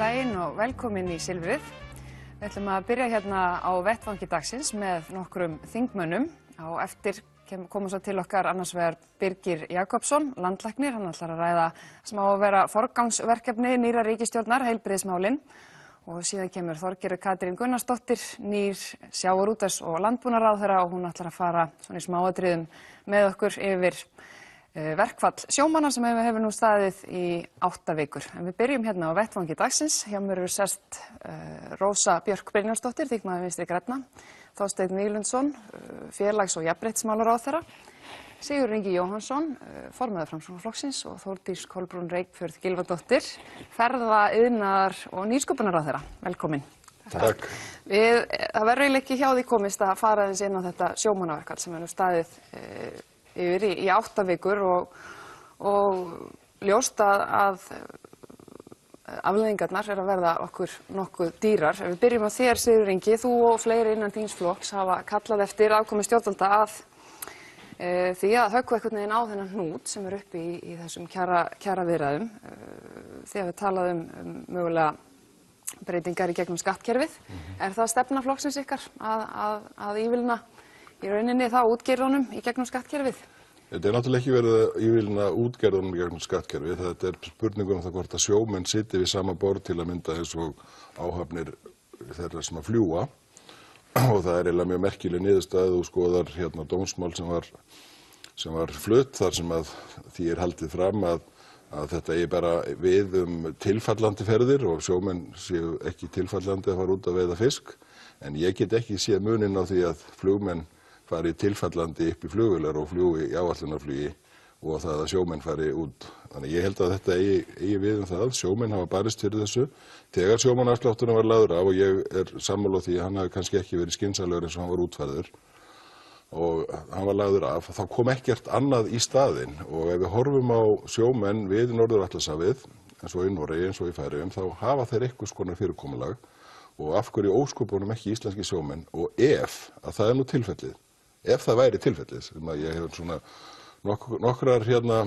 daginn og velkomin í Silfrið. Við ætlum að byrja hérna á vettvangi dagsins með nokkrum þingmönnum. Á eftir koma svo til okkar annars vegar Birgir Jakobsson, landlæknir. Hann ætlar að ræða sem á að vera forgangsverkefni nýrrar ríkisstjórnar, heilbrigðismálin. Og síðan kemur Þorgerður Katrín Gunnarsdóttir, nýr sjávarútvegs- og landbúnaðarráðherra og hún ætlar að fara svona í smáatriðum með okkur yfir verkfall sjómanna sem hefur nú staðið í 8 vikur. En við byrjum hérna á vettvangi dagsins. Hjá mér eru sest Rósa Björk Brynjólfsdóttir, þingmaður Vinstri grænna, Þorsteinn Víglundsson, félags- og jafnréttismálaráðherra, Sigurður Ingi Jóhannsson, formaður Framsóknarflokksins og Þórdís Kolbrún Reykfjörð Gylfadóttir, ferða-, iðnaðar- og nýsköpunarráðherra. Velkomin. Takk. Það verður eiginlega ekki hjá því komist að fara aðeins inn á þetta sjómannaverkfall sem hefur staðið yfir í 8 vikur og ljóst að afleiðingarnar að verða okkur nokkuð dýrar. Ef við byrjum á þér, Sigurður Ingi, þú og fleiri innan þíns flokks hafa kallað eftir aðkomu stjórnvalda að því að höggva einhvern veginn á þennan hnút sem uppi í þessum kjaraviðræðum. Þið hafið talað um mögulega breytingar í gegnum skattkerfið. Er það stefna flokksins ykkar að ívilna í rauninni þá útgerðunum í gegnum skattkerfið? Þetta er náttúrulega ekki verið að ívilna útgerðunum í gegnum skattkerfið. Þetta er spurning það hvort að sjómenn sitji við sama borð til að mynda eins og áhafnir þeirra sem að fljúga. Og það er eiginlega mjög merkileg niðurstaða og skoðar hérna dómsmál sem var flutt þar sem að því er haldið fram að þetta eigi bara við tilfallandi ferðir og sjómenn séu ekki tilfallandi að fara út að veiða fisk. En ég get ekki séð muninn á því að flugmenn fari tilfallandi upp í flugvélar og fljúgi í áætlunarflugi og það að sjómenn fari út. Þannig ég held að þetta eigi við það. Sjómenn hafa barist fyrir þessu. Þegar sjómannaafslátturinn var lagður af og ég er sammála því að hann hafi kannski ekki verið skynsamlegur eins og hann var útfærður og hann var lagður af, þá kom ekkert annað í staðinn. Og ef við horfum á sjómenn við Norður-Atlantshafið, eins og í Noregi, eins og í Færeyjum, þá hafa þeir einhvers konar fyrirkomulag og af hverju ósköpunum ekki íslenski sjómenn og ef að það er nú tilfellið, ef það væri tilfellið, sem að ég hefur svona nokkrar hérna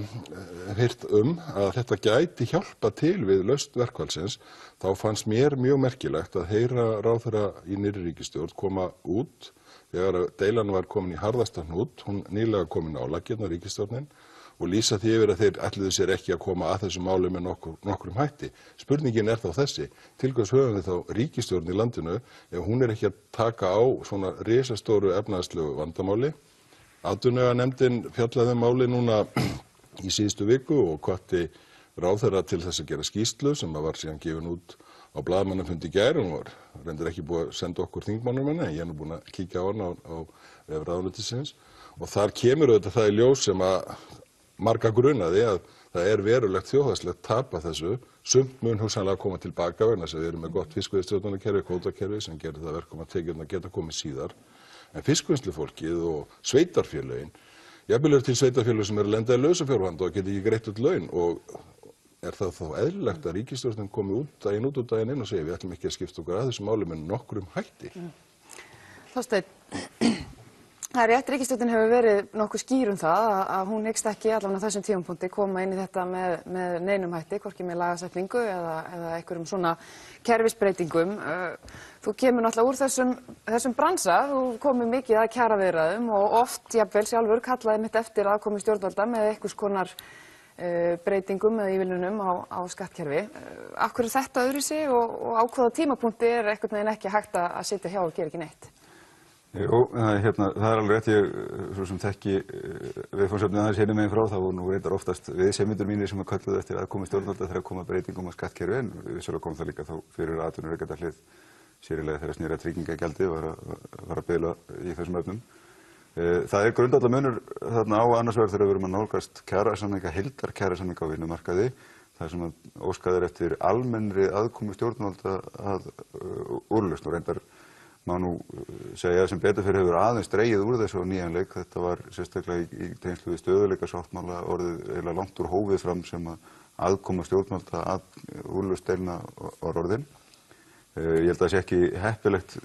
heyrt að þetta gæti hjálpa til við lausn verkfallsins, þá fannst mér mjög merkilegt að heyra ráðherra í nýrri ríkisstjórn koma út þegar deilan var komin í harðasta hnút, hún nýlega komin á laggirnar ríkisstjórnin og lýsa því yfir að þeir ætluðu sér ekki að koma að þessu máli með nokkrum hætti. Spurningin er þá þessi, til hvers höfum við þá ríkisstjórn í landinu ef hún er ekki að taka á svona risastóru efnahagslegu vandamáli. Atvinnuveganefndin fjallaði máli núna í síðustu viku og hvatti ráðherra til þess að gera skýrslu sem var síðan gefin út á blaðamannafundi í gær. Hún var reyndar ekki búið að senda okkur þingmannum henni, en ég er nú búin að kíkja á hana á vef ráðuneytisins og þar kemur auðvitað það í ljós sem að marga grunaði að það er verulegt þjóðhagslegt tap að þessu. Sumt mun hugsanlega koma tilbaka vegna þess að við erum með gott fiskveiðistjórnarkerfi, kvótakerfi sem gerir það verkum að tekjurnar geta komið síðar. En fiskvinnslufólkið og sveitarfélögin, jafnvel til sveitarfélög sem eru að lenda í lausafjárvanda og geta ekki greitt út laun og er það þá eðlilegt að ríkisstjórnin komi daginn út og daginn inn og segi við ætlum ekki að skipta okkur að þessu máli með nokkrum hætti. Þorsteinn, það er rétt, ríkisstjórnin hefur verið nokkuð skýr það að hún hyggst ekki allavega á þessum tímapunkti koma inn í þetta með neinum hætti, hvorki með lagasetningu eða einhverjum svona kerfisbreytingum. Þú kemur náttúrulega úr þessum bransa, þú komið mikið að kjaraviðræðum og oft jafnvel sjálfur kallaði mitt eftir aðkomu stjórnvalda með einhvers konar breytingum eða ívilnunum á skattkerfi. Af hverju er þetta öðruvísi og á hvaða tímapunkti er einhvern veginn ekki hægt að sitja hjá og gera ekki neitt? Jú, það er alveg rétt, ég svo sem þekki viðfangsefnið aðeins hérna megin frá, það voru nú reyndar oftast viðsemjendur mínir sem kölluðu eftir aðkomu stjórnvalda þegar koma breytingum á skattkerfi, en vissulega kom það líka þá fyrir atvinnurekendahliðið, sér í lagi þegar snýr að tryggingagjaldið var að biðla í þessum efnum. Það er grundvallarmunur þarna á annars vegar þegar við erum að nálgast kjarasamninga, heildarkjarasamninga á vinnumarkaði, þar sem óskað er eftir almennri aðkomu stjórnvalda að úrlausn og reyndar má nú segja sem betur fyrir hefur aðeins dregið úr þessu á nýjan leik. Þetta var sérstaklega í tengslu við stöðugleikasáttmála orðið eiginlega langt úr hófið fram sem að aðkoma stjórnvalda að úrlausn deilna var orðin. Ég held að það sé ekki heppilegt,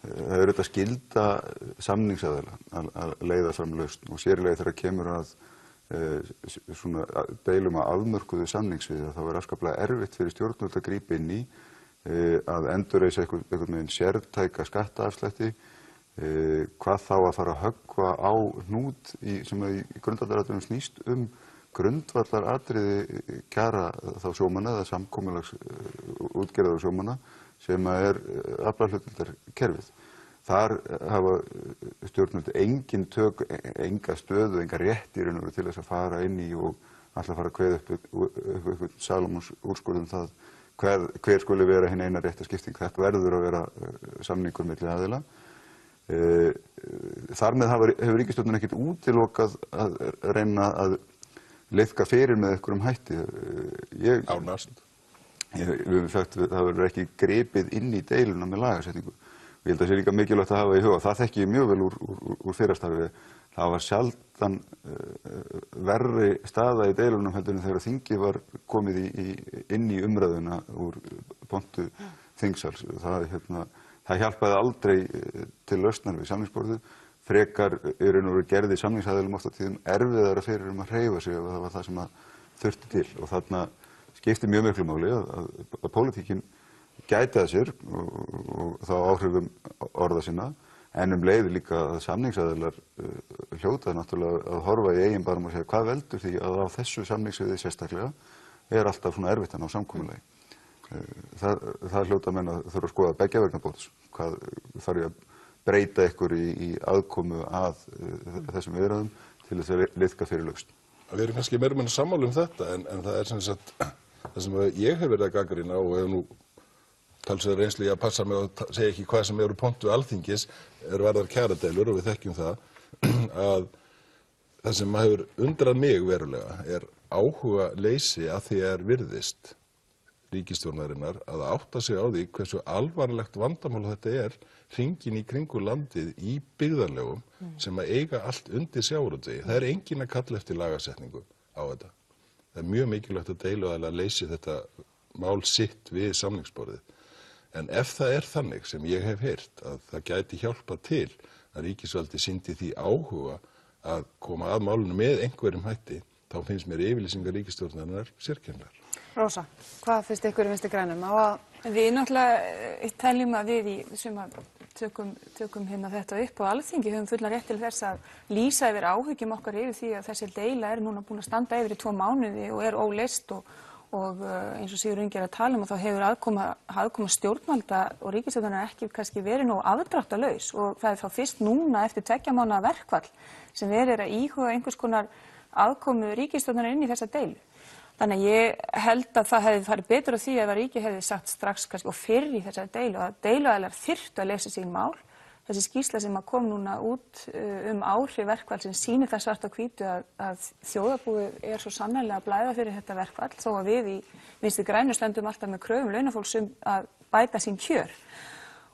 það er auðvitað skylda samningsaðila að leiða fram lausn og sér í lagi þegar kemur að svona deilum að afmörkuðu samningssviði, þá afskaplega erfitt fyrir stjórnvöld að grípa inn í að endurreisa einhvern veginn sértæka skattaafslætti, hvað þá að fara að höggva á hnút sem í grundvallaratriðum snýst grundvallaratriði kjara þá sjómanna eða samkomulags útgerðar og sjómanna sem aflahlutdeildarkerfið. Þar hafa stjórnvöld engin tök, enga stöðu, enga rétt í raun og veru til þess að fara inn í og alltaf fara að kveða upp Salómons úrskurð það hver skuli vera hin eina réttaskipting. Þetta verður að vera samningur milli aðila. Þar með hefur ríkisstjórnin ekkert útilokað að reyna að liðka fyrir með einhverjum hætti. Ánast. Við höfum sagt að það verður ekki gripið inn í deiluna með lagasetningu. Ég held að það sé líka mikilvægt að hafa í huga. Það þekki ég mjög vel úr fyrrastarfi. Það var sjaldan verri staða í deilunum heldur en þegar þingið var komið inn í umræðuna úr pontu þingsals. Það hjálpaði aldrei til lausnar við samningsborðið. Frekar gerði samningsaðilum oft á tíðum erfiðara fyrir að hreyfa sig og það var það sem þurfti til. Og þarna skipti mjög miklu máli að pólitíkin gæti að sér og þá áhrifum orða sinna, en leið líka að samningsaðilar hljóta náttúrulega að horfa í eigin barm og segja hvað veldur því að á þessu samningsviði sérstaklega alltaf svona erfitt að ná samkomulagi. Það hljóta menn að þurfa að skoða beggja vegna bóts. Hvað þarf ég að breyta ykkur í aðkomu að þessum viðræðum til þess að liðka fyrir lausn. Við erum kannski meira meina sammála þetta en það sem sagt það sem ég hef verið að gagnrýna og hef nú talsverð reynslu í að passa mig að segja ekki hvað sem eru pontu Alþingis varðar kjaradeilur og við þekkjum það að það sem hefur undrað mig verulega áhuga leysi að því virðist ríkisstjórnarinnar að átta sig á því hversu alvarlegt vandamál þetta hringinn í kringu landið í byggðarlögum sem að eiga allt undir sjávarútvegi. Það enginn að kalla eftir lagasetningu á þetta. Það mjög mikilvægt að deiluaðilar leysi þetta mál sitt við samningsborðið. En ef það þannig sem ég hef heyrt að það gæti hjálpa til að ríkisvaldi sýndi því áhuga að koma að málinu með einhverjum hætti, þá finnst mér yfirlýsingar ríkisstjórnarinnar sérkennilegar. Rósa, hvað finnst ykkur í Vinstri grænum? Við náttúrulega teljum að við sem tökum þetta upp á Alþingi höfum fullan rétt til þess að lýsa yfir áhyggjum okkar yfir því að þessi deila núna búin að standa yfir í 2 mánuði og óleyst og eins og Sigurður Ingi að tala og þá hefur aðkoma stjórnvalda og ríkisstjórnarinnar ekki kannski verið nógu afdráttarlaus og það þá fyrst núna eftir 2 mánaða verkfall sem verið að íhuga einhvers konar aðkomu ríkisstjórnarinnar inn í þessa deilu. Þannig að ég held að það hefði farið betur á því ef ríkið hefði sagt strax kannski og fyrr í þessari deilu að deiluaðilar þyrftu að leysa sín mál. Þessi skýrsla sem kom núna út áhrif verkfallsins sýnir það svart á hvítu að þjóðarbúið svo sannarlega að blæða fyrir þetta verkfall þó að við í Vinstri grænum stöndum alltaf með kröfum launafólks að bæta sín kjör.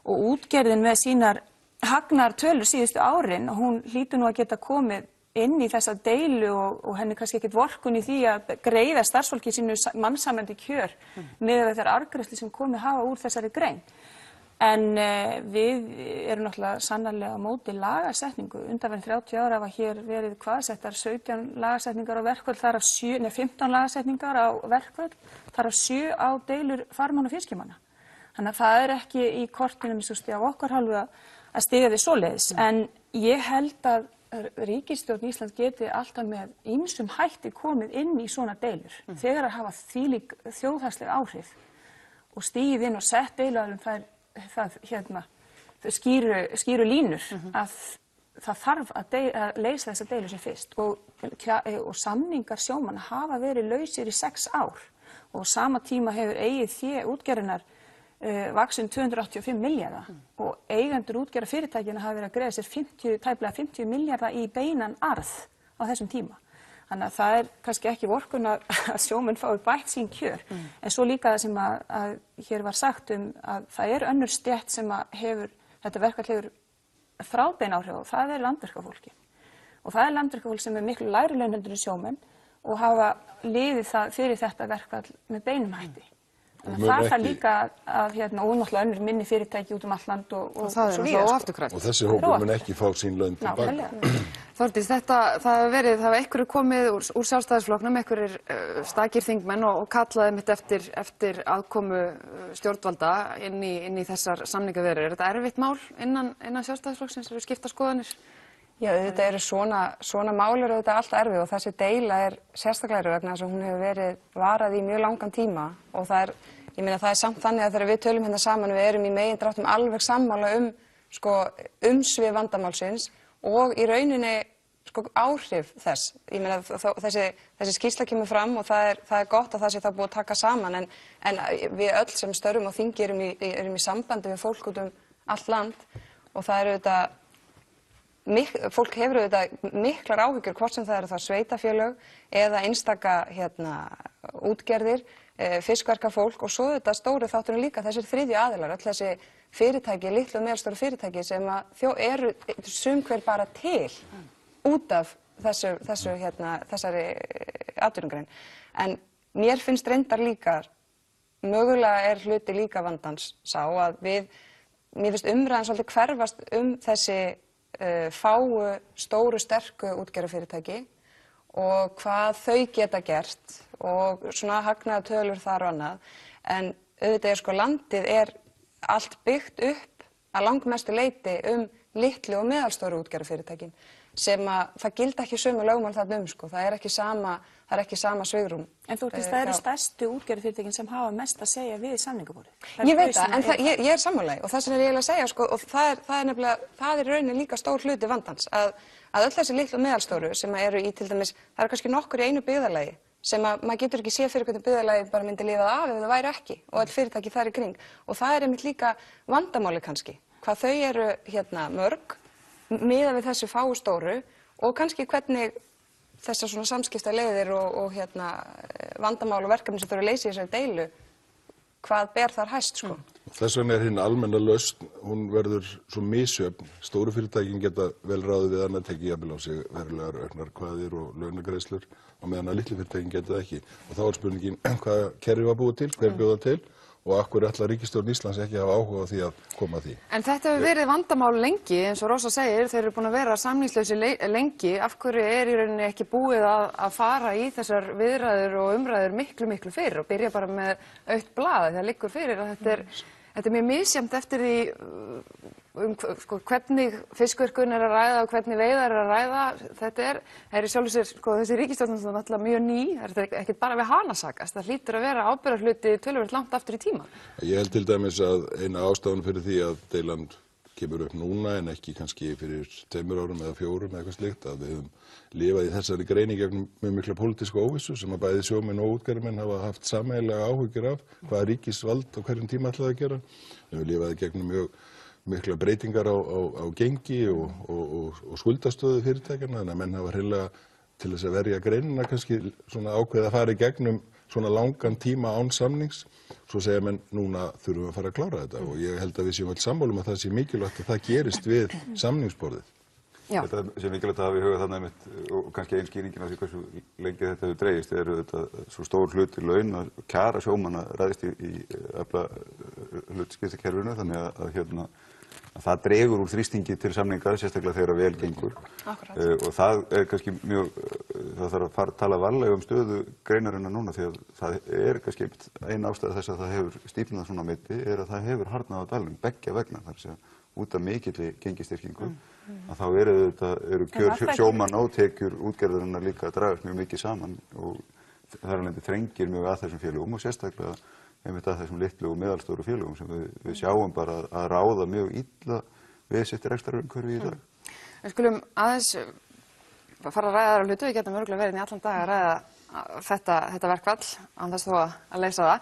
Og útgerðin með sínar hagnaðartölur síðustu árin, hún hlýtur nú að geta komið inn í þessa deilu og henni kannski ekkert vorkunn í því að greiða starfsfólki sínu mannsæmandi kjör með þær arðgreiðslur sem komið hafa úr þessari grein. En við erum náttúrulega sannarlega á móti lagasetningu. Undanfarin 30 ára hafa hér verið settar 17 lagasetningar á verkföll, þar af 15 lagasetningar á verkföll, þar af 7 á deilur farmanna og fiskimanna. Þannig að það ekki í kortinu á okkar hálfu að stiga við svoleiðis. En ég held að ríkisstjórn Íslands geti alltaf með ýmsum hætti komið inn í svona deilur þegar að hafa þvílík þjóðhagsleg áhrif og stigið inn og sett deiluaðilum skýru línur að það þarf að leysa þessa deilu sem fyrst og samningar sjómanna hafa verið lausir í 6 ár og á sama tíma hefur eigið fé útgerðarinnar vaxin 285 milljarða og eigendur útgerðarfyrirtækjanna hafa verið að greiða sér tæplega 50 milljarða í beinan arð á þessum tíma. Þannig að það kannski ekki vorkunn að sjómenn fái bætt sín kjör. En svo líka það sem að hér var sagt að það önnur stétt sem að þetta verkfall hefur þráðbein áhrif og það landverkafólki. Og það landverkafólk sem miklu lægri laun heldur en sjómenn og hafa liðið það fyrir þetta verkfall með beinum hætti. Það þarf líka að og náttúrulega önnur minni fyrirtæki út allt land og það svo víðar. Afturkræft. Og þessi hópur mun ekki fá sín laun tilbaka. Þórdís, það hafa einhverju komið úr Sjálfstæðisflokknum, einhverjir stakir þingmenn og kallaði mitt eftir aðkomu stjórnvalda inn í þessar samningaviðræður. Er þetta erfitt mál innan Sjálfstæðisflokksins? Eru skiptar skoðanir? Já, auðvitað eru svona mál eru auðvitað allt erfið og þessi deila er sérstaklega erfið vegna þess að hún hefur verið varað í mjög langan tíma og það er samt þannig að þegar við tölum hérna saman við erum í megindráttum alveg sammála umsvif vandamálsins og í rauninni áhrif þess. Ég meina þessi skýrsla kemur fram og það er gott að það sé þá búið að taka saman en við öll sem störfum á þingi erum í sambandi við fólk út allt land og það er auðvitað fólk hefur auðvitað miklar áhyggjur hvort sem það eru þá sveitarfélög eða einstaka útgerðir, fiskverkafólk og svo auðvitað stóru þátturinn líka þessir þriðju aðilar, öll þessi fyrirtæki, litlu og meðalstóru fyrirtæki sem eru sum hver bara til út af þessari atvinnugrein. En mér finnst reyndar líka, mögulega er hluti líka vandans sá að mér finnst umræðan svolítið hverfast þessi fáu, stóru, sterku útgerðarfyrirtæki og hvað þau geta gert og svona hagnaðartölur þar og annað. En auðvitað landið er allt byggt upp að langmestu leyti litlu og meðalstóru útgerðarfyrirtækin sem það gilda ekki sömu lögmál þarna það er ekki sama svigrúm. En Þórdís, það eru stærstu útgerðarfyrirtækin sem hafa mest að segja við samningaborðið. Ég veit það, en ég er sammála og það sem ég að segja og það er rauninni líka stór hluti vandans að öll þessi litlu og meðalstóru sem eru í til dæmis, það eru kannski nokkur í einu byggðarlagi sem maður getur ekki séð fyrir hvernig byggðarlagi bara myndi lifað af ef það væri ekki og öll fyrirtæki þar í kring og það er einmitt líka vandamáli kannski, hvað þau eru mörg miðað við þessu fáu stóru og kannski hvernig þessar svona samskiptaleiðir og vandamál og verkefni sem þau eru að leysa í þessari deilu, hvað ber þar hæst Þess vegna hin almenna lausn, hún verður svo misjöfn. Stóru fyrirtækin geta vel ráðið við annað tekið jafnvel á sig verulegar auknar kvaðir og launagreiðslur og meðan að litlu fyrirtækin geta það ekki. Og þá er spurningin hvaða kerfi var búið til, hver bjóða til og af hverju ætlar ríkisstjórn Íslands ekki að hafa áhuga á því að koma að því. En þetta hefur verið vandamál lengi, eins og Rósa segir, þeir eru búin að vera samningslausir lengi. Af hverju er í rauninni ekki búið að fara í þessar viðræður og umræður miklu fyrir og byrja bara með autt blað þegar liggur fyrir að þetta er mjög misjafnt eftir því hvernig fiskverkun er að ræða og hvernig veiðar er að ræða. Þetta er í sjálfu sér, þessi ríkisstjórn er náttúrulega mjög ný, það er ekkert bara við hana sakast, það hlýtur að vera ábyrgðarhluti töluvert langt aftur í tíma. Ég held til dæmis að eina ástæðan fyrir því að deilan kemur upp núna en ekki kannski fyrir 2 árum eða 4 eða eitthvað slíkt að við höfum lifað í þessari greini gegnum mjög mikla pólitíska óvissu sem að bæði sjómenn og útgerðarmenn hafa haft sameiginlega áhyggjur af hvað ríkisvald á hverjum tíma ætlaði að gera. Við höfum lifað í gegnum mjög mikla breytingar á gengi og skuldastöðu fyrirtækjanna þannig að menn hafa hreinlega til þess að verja greinina kannski svona ákveðið að fara í gegnum svona langan tíma án samnings. Svo segja menn núna þurfum við að fara að klára þetta og ég held að við séum öll sammála að það sé mikilvægt að það gerist við samningsborðið. Þetta sé mikilvægt að hafa í huga þarna einmitt og kannski ein skýringin á því hversu lengi þetta hefur dregist eru þetta svo stór hluti laun að kjara sjómanna ræðist í efla hlutskiptakerfinu þannig að það dregur úr þrýstingi til samningar sérstaklega þegar vel gengur. Og það er kannski það þarf að tala varlega stöðu greinarinnar núna því að það er kannski ein ástæða þess að það hefur stífnað svona á milli er að það hefur harðnað á dalnum beggja vegna þar sem út af mikilli gengistyrkingu að þá eru kjör sjómanna og tekjur útgerðarinnar líka að dragast mjög mikið saman og þar alveg þrengir mjög að þessum félögum og sérstaklega einmitt að þessum litlu og meðalstóru félögum sem við sjáum bara að ráða mjög illa við sitt rekstrarumhverfi í dag. Við skulum aðeins fara að ræða þar á hlutu, við getum örugglega verið í allan dag að ræða þetta verkfall án þess þó að leysa það.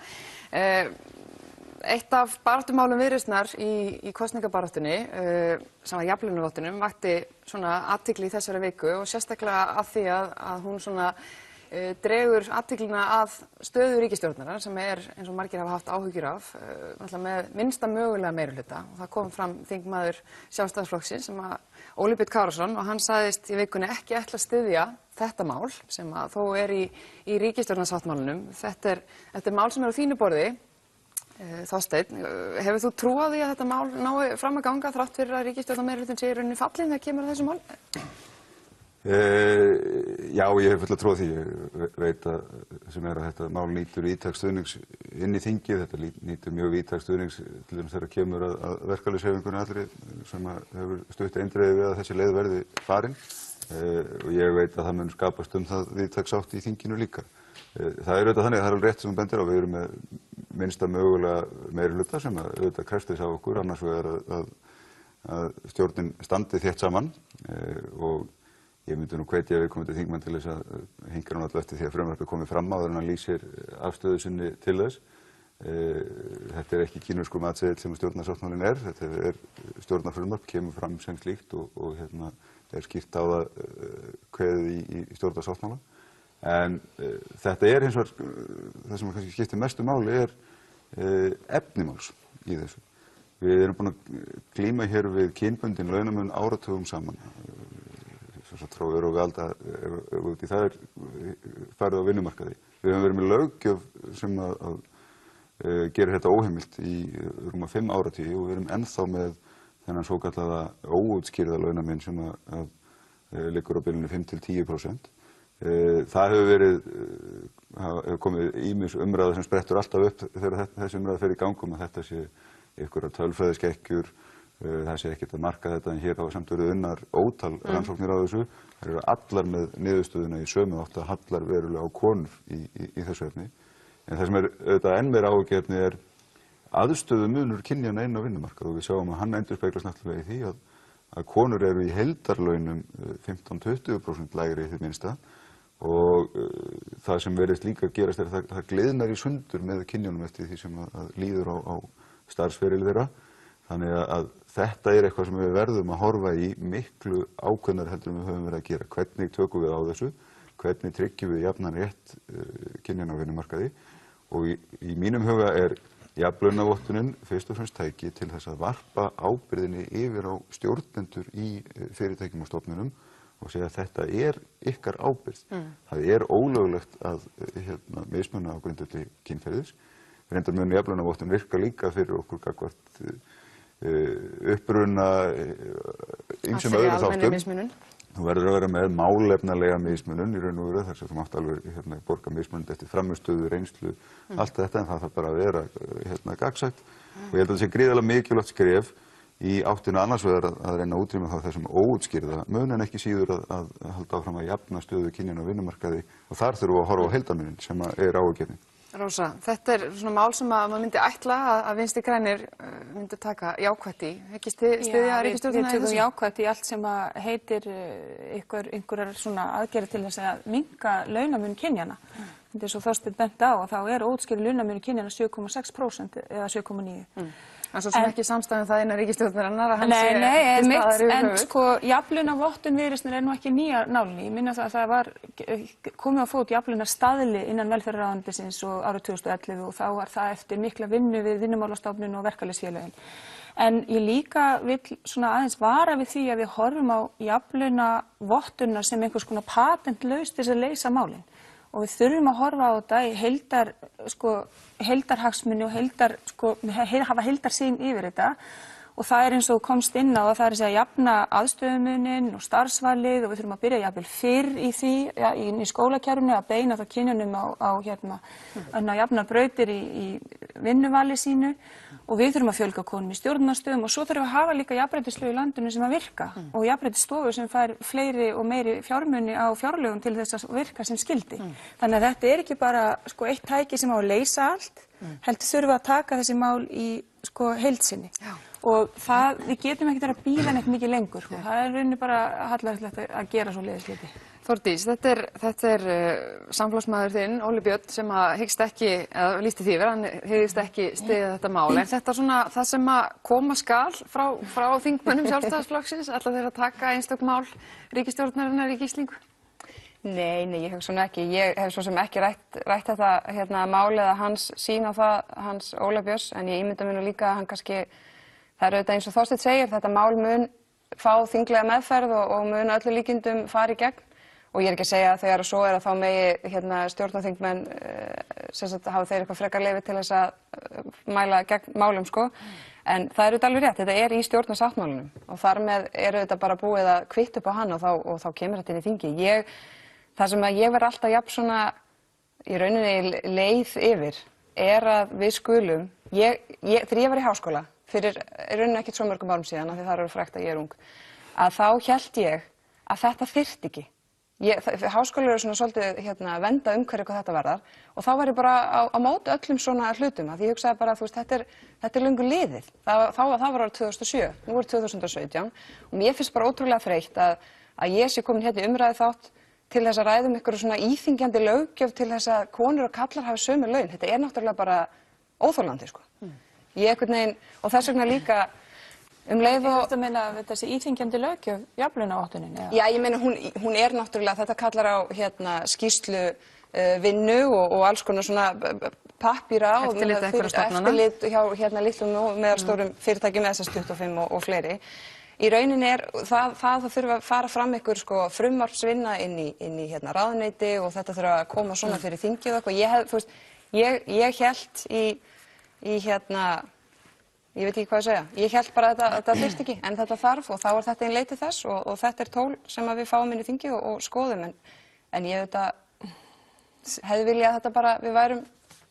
Eitt af baráttumálum Viðreisnar í kosningabaráttunni sem var jafnlaunavottunum vakti svona athygli í þessari viku og sérstaklega af því að hún svona dregur athyglina að stöðu ríkisstjórnarinnar sem er eins og margir hafa haft áhyggjur af með minnsta mögulega meirihluta og það kom fram þingmaður Sjálfstæðisflokksins sem að Óli Björn Kárason og hann sagðist í vikunni ekki ætla að styðja þetta mál sem að þó er í ríkisstjórnarsáttmálanum. Þetta er mál sem er á þínu borði. Þorsteinn, hefur þú trú á því að þetta mál nái fram að ganga þrátt fyrir að ríkisstjórnarmeirihlutinn sé í rauninni fallinn þegar kemur að þessu mál? Já, ég hef fulla trú á því. Ég veit að þetta mál nýtur víðtæks stuðnings inn í þingið. Þetta nýtur mjög víðtæks stuðnings til þess þegar kemur að verkalýðshreyfingunni allri sem hefur stutt eindregið við að þessi leið verði farin. Og ég veit að það mun skapast það víðtæks átt í þinginu líka. Það er auðvitað þannig að það er alveg rétt sem þú bendir á. Við erum með minnsta mögulega meiri hluta sem auðvitað krefst þess af okkur, annars vegar að stjórnin standi þétt saman og ég myndi nú hvetja viðkomandi þingmann til þess að hinkra hann alltaf eftir því að frumvarpið komi fram áður en hann lýsir afstöðu sinni til þess. Þetta ekki kínverskur matseðill sem stjórnarsáttmálinn þetta stjórnarfrumvarp, kemur fram sem slíkt og skýrt á það kveðið í stjórnarsáttmála. En þetta hins vegar, það sem kannski skiptir mestu máli efnimáls í þessu. Við erum búin að glíma hér við kynbundinn launamun áratugum saman. Svo frá öru og alda, ef það farið á vinnumarkaði. Við höfum verið með löggjöf sem að gerir þetta óheimilt í rúma 5 áratugi og við erum ennþá með þennan svokallaða óútskýrða launamun sem að liggur á bilinu 5–10%. Það hefur komið ýmis umræða sem sprettur alltaf upp þegar þessi umræða fer í gangum að þetta sé einhverjar tölfræðiskekkjur, það sé ekkert að marka þetta en hér hafa samt verið unnar ótal rannsóknir á þessu. Það eru allar með niðurstöðuna í sömu átt að hallar verulega á konur í þessu efni. En það sem auðvitað enn meira áhyggjuefni aðstöðumunur kynjanna inn á vinnumarkað og við sjáum að hann endurspeglast náttúrulega í því að konur eru í heildarlaunum 15–20% lægri í því minnsta og það sem verðist líka gerast að það gliðnar í sundur með kynjunum eftir því sem að líður á starfsferil þeirra. Þannig að þetta eitthvað sem við verðum að horfa í miklu ákveðnar heldur en við höfum verið að gera. Hvernig tökum við á þessu? Hvernig tryggjum við jafnan rétt kynjanna á vinnumarkaði? Og í mínum huga jafnlaunavottunin fyrst og fremst tæki til þess að varpa ábyrgðinni yfir á stjórnendur í fyrirtækjum og stofnunum og segja að þetta ykkar ábyrgð. Það ólöglegt að mismuna á grundvelli kynferðis. Reyndar mun jafnlaunavottun virka líka fyrir okkur gagnvart uppruna ýmsum öðrum þáttum. Þú verður að vera með málefnalega mismunun í raun og veru þar sem þú mátt alveg borga mismunun eftir frammistöðu, reynslu, allt þetta en það þarf bara að vera gagnsætt og ég held að það sé gríðarlega mikilvægt skref í áttina annars vegar að reyna að útrýma þessum óútskýrða mun en ekki síður að halda áfram að jafna stöðu kynjanna á vinnumarkaði og þar þurfum við að horfa á heildarmunin sem áhyggjuefni. Rósa, þetta svona mál sem að maður myndi ætla að Vinstri grænir myndi taka jákvætt í. Ekki styðja ríkisstjórnina í þessu? Við tökum jákvætt í allt sem að heitir einhverjar svona aðgerðir til þess að minnka launamun kynjanna. Þetta er svo Þorsteinn bent á að þá óútskýrður launamunur kynjanna 7,6% eða 7,9%. En svo sem ekki samstæðum það innan ríkisstjórnarinnar að hann sé til staðar yfir höfuð. En sko, jafnlaunavottun Viðreisnar nú ekki nýja nálinni. Ég minna það var komið á fót jafnlaunastaðli innan velferðarráðuneytisins árið 2011 og þá var það eftir mikla vinnu við Vinnumálastofnun og verkalýðsfélögin. En ég líka vil svona aðeins vara við því að við horfum á jafnlaunavottunna sem einhvers konar patentlaust til þess að leysa málin. Og við þurfum að horfa á þetta í heildarhagsmuni og hafa heildarsýn yfir þetta og það eins og komst inn á að það að jafna aðstöðumunin og starfsvalið og við þurfum að byrja jafnvel fyrr í því í skólakerfinu að beina það kynjunum á jafnar brautir í vinnuvali sínu og við þurfum að fjölga konum í stjórnunarstöðum og svo þurfum við að hafa líka jafnréttislög í landinu sem að virka og jafnréttisstofu sem fær fleiri og meiri fjármuni á fjárlögum til þess að virka sem skyldi. Þannig að þetta ekki bara eitt tæki sem á að leysa allt, heldur þurfum við að taka þessi mál í heild sinni. Og við getum ekkert að bíða neitt mikið lengur. Það rauninni bara hallærislegt að gera svoleiðis hluti. Þórdís, þetta er samfélagsmaður þinn, Óli Björn, sem hyggst ekki, eða lýsti því hann hyggst ekki styðja þetta mál. En þetta svona það sem að koma skal frá þingmönnum Sjálfstæðisflokksins, ætla þeir að taka einstök mál ríkisstjórnarinnar í gíslingu? Nei, ég hugsa svona ekki. Ég hef svo sem ekki rætt þetta mál eða hans sýn á það, hans Óla Björns, en ég ímynda mér nú líka að hann kannski það auðvitað eins og Þorsteinn segir, þetta mál mun fá þinglega meðferð og mun öllu líkindum fara í gegn og ég ekki að segja að þegar svo að þá megi stjórnarþingmenn hafa þeir eitthvað frekar leyfi til þess að mæla gegn málum sko. En það er auðvitað alveg rétt, þetta í stjórnarsáttmálanum og þar með þetta bara búið að kvitta upp á hann og þá kemur þetta inn í þingi. Það sem að ég verð alltaf jafn svona í rauninni leið yfir að við skulum, þegar ég var í háskóla, fyrir rauninni ekkert svo mörgum árum síðan, af því það eru frægt að ég ung, að þá hélt ég að þetta þyrfti ekki. Háskólar eru svona svolítið venda umhverju hvað þetta varðar og þá var ég bara á móti öllum svona hlutum að ég hugsaði bara að þetta er löngu liðið. Það var árið 2007, nú er 2017 og mér finnst bara ótrúlega þreytt að ég sé komin hérna í umræðu þátt til þess að ræða ykkur svona íþyngjandi löggjöf til þess að konur og kallar hafi sömu laun. Þetta er náttúrulega bara óþolandi sko. Ég einhvern veginn og þess vegna líka leið og... Þú meina að þetta sé íþyngjandi löggjöf jafnlaunavottunin? Já, ég meina hún er náttúrulega, þetta kallar á skýrslu vinnu og alls konar svona pappíra og eftirlit hjá litlum og meðalstórum fyrirtækjum SS25 og fleiri. Í rauninni það þurfa að fara fram ykkur frumvarpsvinna inn í ráðuneyti og þetta þurfa að koma svona fyrir þingið og eitthvað. Ég held ég veit ekki hvað að segja. Ég held bara að þetta þyrfti ekki, en þetta þarf og þá er þetta leið til þess og þetta er tól sem við fáum inn í þingi og skoðum. En ég hefði viljað að þetta bara, við værum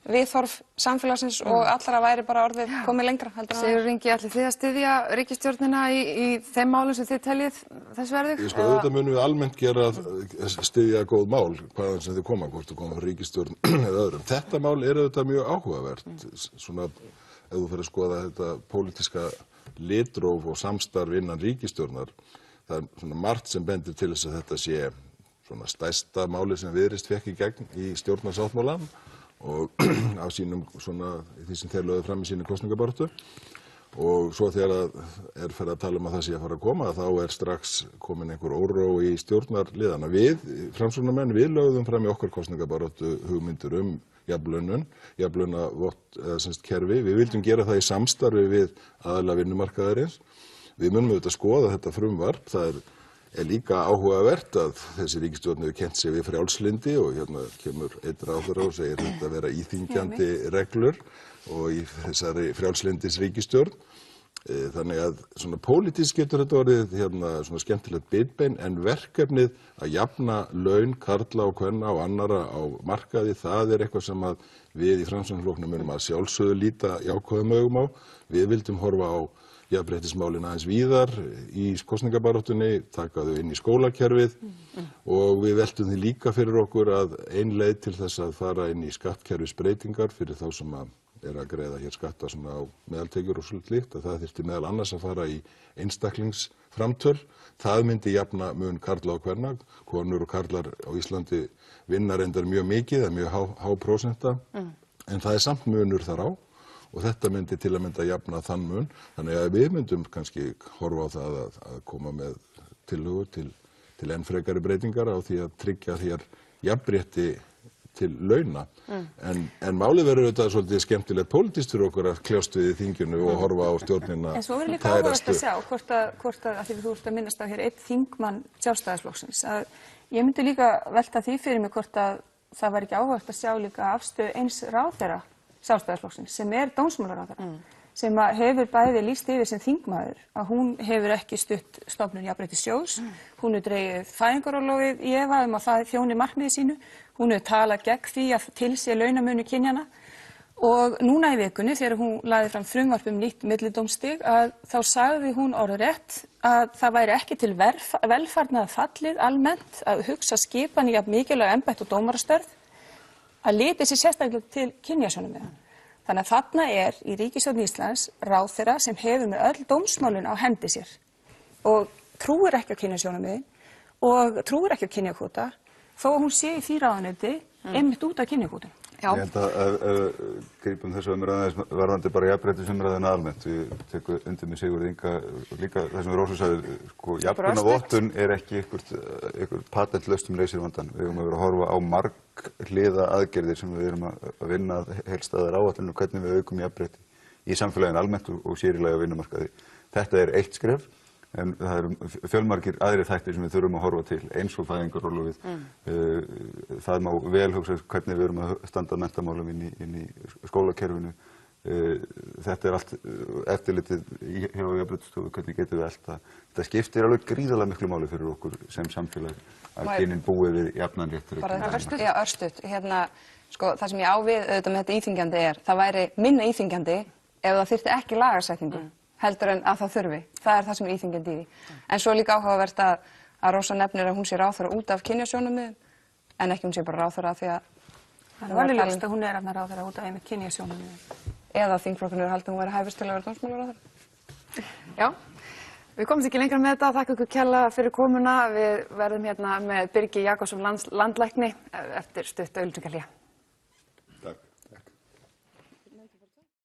viðhorf samfélagsins og allra væri bara orðið komið lengra. Sigurður Ingi, ætlið þið að styðja ríkisstjórnina í þeim málum sem þið teljið þess verðug? Auðvitað munum við almennt styðja góð mál, hvaðan sem þið koma, hvort þú koma frá ríkisstjórn eða öðrum. Þetta mál er auðvitað mjög áhugavert, svona ef þú fyrir að skoða þetta pólitíska litróf og samstarf innan ríkisstjórnar, það er svona margt sem bendir til þess að þetta sé svona stærsta máli sem Viðreisn fékk í gegn í stjórnarsáttmálanum og á sínum svona því sem þeir lögðu fram í sínu kosningabaráttu. Og svo þegar fyrir að tala að það sé að fara að koma, þá strax komin einhver óró í stjórnarliðana. Við, Framsóknarmenn, við lögðum fram í okkar kosningabaráttu hugmyndir jafnlaunavott kerfi. Við vildum gera það í samstarfi við aðila vinnumarkaðarins. Við munum auðvitað skoða þetta frumvarp. Það er líka áhugavert að þessi ríkisstjórn hefur kennt sig við frjálslyndi og hérna kemur einn ráðherra og segir þetta vera íþyngjandi reglur og í þessari frjálslyndis ríkisstjórn. Þannig að svona pólitískt getur þetta orðið svona skemmtilegt bitbein en verkefnið að jafna laun karla og kvenna og annarra á markaði, það er eitthvað sem að við í Framsóknarflokknum munum að sjálfsögðu líta jákvæðum augum á. Við vildum horfa á jafnréttismálin aðeins víðar í kosningabaráttunni, taka þau inn í skólakerfið og við veltum því líka fyrir okkur að ein leið til þess að fara inn í skattkerfisbreytingar fyrir þá sem að greiða hér skatta svona á meðaltekjur og svolítið líkt, að það þyrfti meðal annars að fara í einstaklingsframtöl. Það myndi jafna mun karla og kvenna. Konur og karlar á Íslandi vinna reyndar mjög mikið, það er mjög há prósenta, en það er samt munur þar á og þetta myndi til að mynda jafna þann mun. Þannig að við myndum kannski horfa á það að koma með tillögur til enn frekari breytingar á því að tryggja hér jafnrétti til launa. En málið verður auðvitað svolítið skemmtilegt pólitískt fyrir okkur að kljást við í þinginu og horfa á stjórnina. En svo verður líka áhugavert að sjá hvort að því þú ert að minnast á hér einn þingmann Sjálfstæðisflokksins, að ég myndi líka velta því fyrir mig hvort að það var ekki áhugavert að sjá líka afstöðu eins ráðherra Sjálfstæðisflokksins sem er dómsmálaráðherra, sem hefur bæði lýst yfir sem þingmaður að hún hefur ekki stutt stofnun Jafnréttissjóðs, hún hefur dregið fæðingarorlofið í efa að það þjóni markmiði sínu, hún hefur talað gegn því að til sé launamuni kynjanna og núna í vikunni þegar hún lagði fram frumvarp nýtt millidómstig að þá sagði hún orðrétt að það væri ekki til velfarnaðar fallið almennt að hugsa skipan í jafn mikilvæg embætti og dómarastörf að liti sér sérstaklega til kynjasjónarmiða. Þannig að þarna í ríkisstjórn Íslands ráðherra sem hefur með öll dómsmálin á hendi sér og trúir ekki á kynjasjónarmiðin og trúir ekki á kynjakvóta þó að hún sé í því ráðuneyti einmitt út af kynjakvótum. Ég held að grípum þessu umræðan varðandi bara jafnréttisumræðuna almennt. Við tekum undir með Sigurði Inga líka það sem Rósa sagði, jafnlaunavottun er ekki einhver patentlaust leysir vandann. Við erum að vera að horfa á marghliða aðgerðir sem við erum að vinna að heildstæðar áætlunum hvernig við aukum jafnrétti í samfélaginu almennt og sérílega á vinnumarkaði. Þetta er eitt skref. En það eru fjölmargir aðrir þættir sem við þurfum að horfa til, eins og fæðingarorlofið. Það má vel hugsa hvernig við erum að standa menntamálum inn í skólakerfinu. Þetta allt eftirlitið hjá Jafnréttisstofu, hvernig getum við allt að þetta skiptir alveg gríðarlega miklu máli fyrir okkur sem samfélag að kynin búi við jafnan rétt fyrir öll. Já, örstutt. Sko, það sem ég á við auðvitað með þetta íþyngjandi það væri minna íþyngjandi ef það þyrfti ekki lagasetningu heldur en að það þurfi. Það er það sem er íþyngjandi í því. En svo líka áhugavert að Rósa nefnir að hún sé ráðherra út af kynjasjónarmiðum en ekki hún sé bara ráðherra því að það er alveg ljóst að hún er ráðherra út af einmitt kynjasjónarmiðum. Eða þingflokkurinn haldið hún væri hæfust til að vera dómsmálaráðherra. Já, við komumst ekki lengra með þetta. Þakka ykkur kærlega fyrir komuna. Við verðum hérna með Birgi Jakobsson landlækni eftir stutt auglýsingahlé.